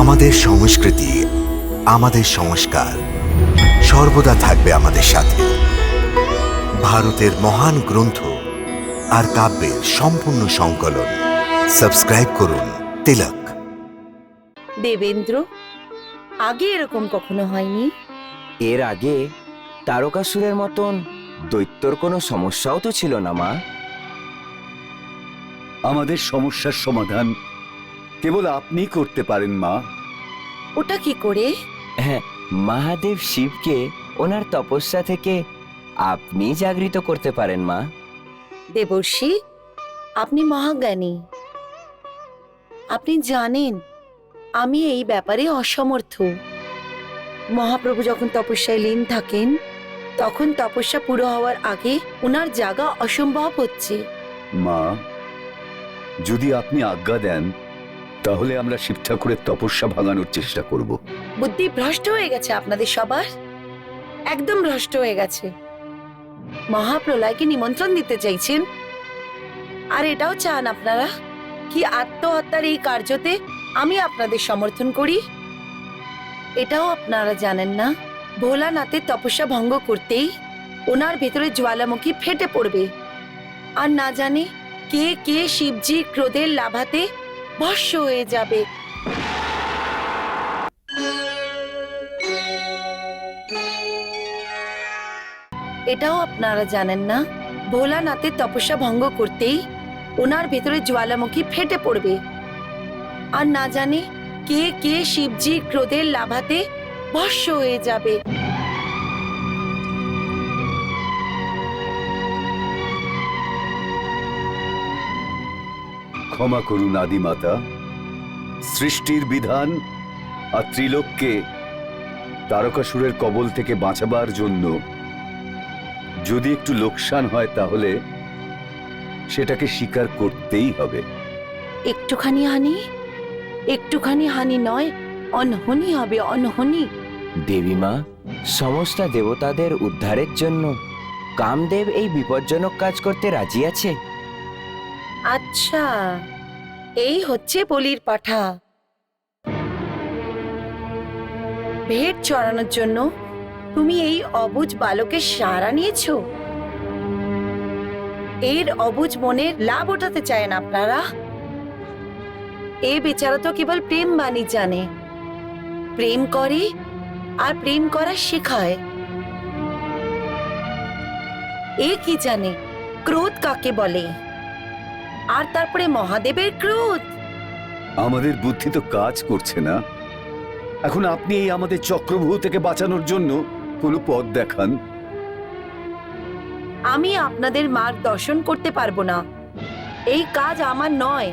আমাদের সংস্কৃতি, আমাদের সংস্কার সর্বদা থাকবে আমাদের সাথে। ভারতের মহান গ্রন্থ আর কাব্যের সম্পূর্ণ সংকলন। সাবস্ক্রাইব করুন তিলক। দেবেন্দ্র, আগে এরকম কখনো হয়নি। এর আগে তারকাসুরের মতন দৈত্যর কোনো সমস্যাও তো ছিল না মা। আমাদের সমস্যার সমাধান কেবল আপনি করতে পারেন মা। ওটা কি করে? হ্যাঁ, মহাদেব শিবকে ওনার তপস্যা থেকে আপনি জাগরিত করতে পারেন মা। দেবর্ষি, আপনি মহাজ্ঞানী। আপনি জানেন আমি এই ব্যাপারে অসমর্থ। মহাপ্রভু যখন তপস্যায় লীন থাকেন তখন তপস্যা পুরো হওয়ার আগে ওনার জাগা অসম্ভব হচ্ছে। মা, যদি আপনি আজ্ঞা দেন তাহলে আমরা শিব ঠাকুরের তপস্যা ভাঙানোর চেষ্টা করব। বুদ্ধি ভ্রষ্ট হয়ে গেছে আপনাদের সবার, একদম ভ্রষ্ট হয়ে গেছে। মহাপ্রলয়কে নিমন্ত্রণ দিতে চাইছেন, আর এটাও চান আপনারা কি আত্মহত্যার এই কার্যতে আমি আপনাদের সমর্থন করি। এটাও আপনারা জানেন না ভোলানাথের তপস্যা ভঙ্গ করতেই ওনার ভেতরে জ্বালামুখী ফেটে পড়বে, আর না জানে কে কে শিবজির ক্রোধের লাভাতে ভস্ম হয়ে যাবে। এটাও আপনারা জানেন না ভোলানাথের তপস্যা ভঙ্গ করতেই ওনার ভেতরে জ্বালামুখী ফেটে পড়বে, আর না জানে কে কে শিবজির ক্রোধের লাভাতে ভস্ম হয়ে যাবে। ক্ষমা করুন আদিমাতা। সৃষ্টির বিধান আর ত্রিলোককে তারকাসুরের কবল থেকে বাঁচাবার জন্য যদি একটু লোকসান হয় তাহলে সেটাকে স্বীকার করতেই হবে। একটুখানি হানি নয়, অনহনি হবে, অনহনি। দেবী মা, সমস্ত দেবতাদের উদ্ধারের জন্য কামদেব এই বিপজ্জনক কাজ করতে রাজি আছে। আচ্ছা, এই হচ্ছে বলির পাঠা। ভেট চড়ানোর জন্য তুমি এই অবুঝ বালকের সাড়া নিয়েছো। এর অবুঝ মনের লাভ ওঠাতে চায় না আপনারা। এ বেচারা তো কেবল প্রেম বাণী জানে, প্রেম করে আর প্রেম করা শেখায়। এ কি জানে ক্রোধ কাকে বলে, আর তারপরে মহাদেবের ক্রোধ। আমাদের বুদ্ধি তো কাজ করছে না। এখন আপনি এই আমাদের চক্রব্যূহ থেকে বাঁচানোর জন্য কোনো পথ দেখান। আমি আপনাদের মার্গদর্শন করতে পারবো না, এই কাজ আমার নয়।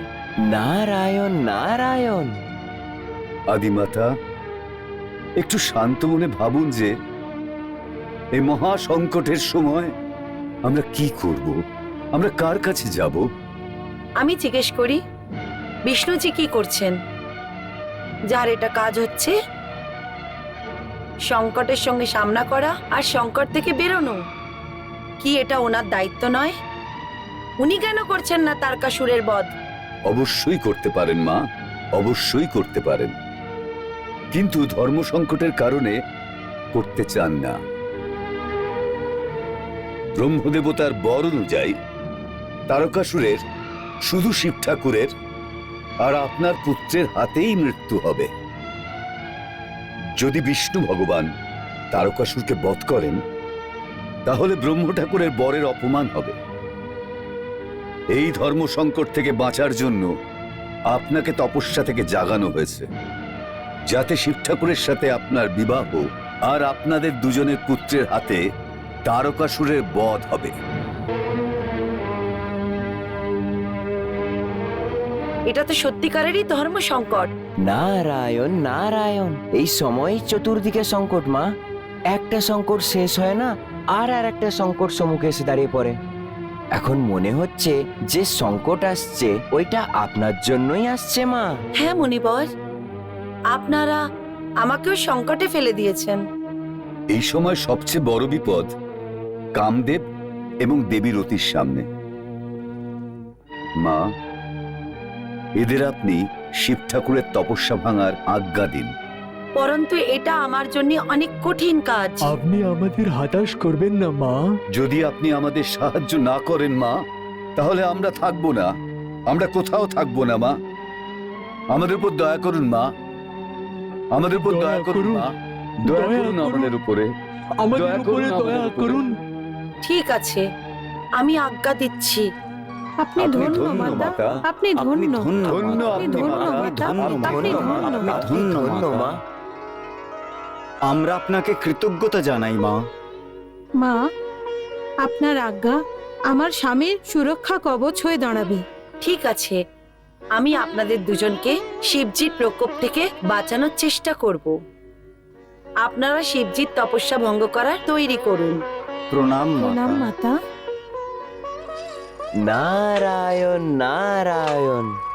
নারায়ণ নারায়ণ। আদিমাতা, একটু শান্ত মনে ভাবুন যে এই মহা সংকটের সময় আমরা কি করব, আমরা কার কাছে যাব। আমি জিজ্ঞেস করি, বিষ্ণুজি কি করছেন? যার এটা কাজ হচ্ছে সংকটের সঙ্গে সামনা করা আর সংকট থেকে বেরোনো, কি এটা ওনার দায়িত্ব নয়? উনি কেন করছেন না তারকাসুরের বধ? অবশ্যই করতে পারেন মা, অবশ্যই করতে পারেন, কিন্তু ধর্ম সংকটের কারণে করতে চান না। ব্রহ্মদেবতার বর অনুযায়ী তারকাসুরের শুধু শিব ঠাকুরের আর আপনার পুত্রের হাতেই মৃত্যু হবে। যদি বিষ্ণু ভগবান তারকাসুরকে বধ করেন তাহলে ব্রহ্ম ঠাকুরের বরের অপমান হবে। এই ধর্ম সংকট থেকে বাঁচার জন্য আপনাকে তপস্যা থেকে জাগানো হয়েছে, যাতে শিব ঠাকুরের সাথে আপনার বিবাহ আর আপনাদের দুজনের পুত্রের হাতে তারকাসুরের বধ হবে। এটা তো সত্যিকারেরই ধর্ম সংকট। নারায়ণ নারায়ণ। এই সময় চতুর্দিকে সংকট মা। একটা সংকট শেষ হয় না আর একটা সংকট সম্মুখে এসে দাঁড়িয়ে পড়ে। এখন মনে হচ্ছে যে সংকট আসছে ওইটা আপনার জন্যই আসছে মা। হ্যাঁ মুনিবর, আপনারা আমাকেও সংকটে ফেলে দিয়েছেন। এই সময় সবচেয়ে বড় বিপদ কামদেব এবং দেবী রতির সামনে। মা, এদের আপনি শিব ঠাকুরের তপস্যা ভাঙার আজ্ঞা দিন। পরন্তু এটা আমার জন্য অনেক কঠিন কাজ। আপনি আমাদের হতাশ করবেন না মা। যদি আপনি আমাদের সাহায্য না করেন মা, তাহলে আমরা থাকবো না, আমরা কোথাও থাকবো না মা। আমাদের উপর দয়া করুন মা, আমাদের উপর দয়া করুন মা, দয়া করুন আমাদের উপরে, আমাদের দয়া উপরে করুন দয়া আমাদের উপরে। করুন। ঠিক আছে, আমি আজ্ঞা দিচ্ছি। আপনি আপনি ধন্য ধন্য মাতা, মাতা, আপনি ধন্য, ধন্য আপনি আপনি ধন্য মাতা, মাতা, আপনি আপনি ধন্য ধন্য মাতা। মা। আমরা আপনাকে কৃতজ্ঞতা জানাই মা। মা, আপনার আজ্ঞা আমার স্বামীর সুরক্ষা কবচ হয়ে দাঁড়াবে। ঠিক আছে, আমি আপনাদের দুজনকে শিবজির প্রকোপ থেকে বাঁচানোর চেষ্টা করব। আপনারা শিবজির তপস্যা ভঙ্গ করার তৈরি করুন। প্রণাম প্রণাম মাতা। মাতা। নারায়ণ নারায়ণ।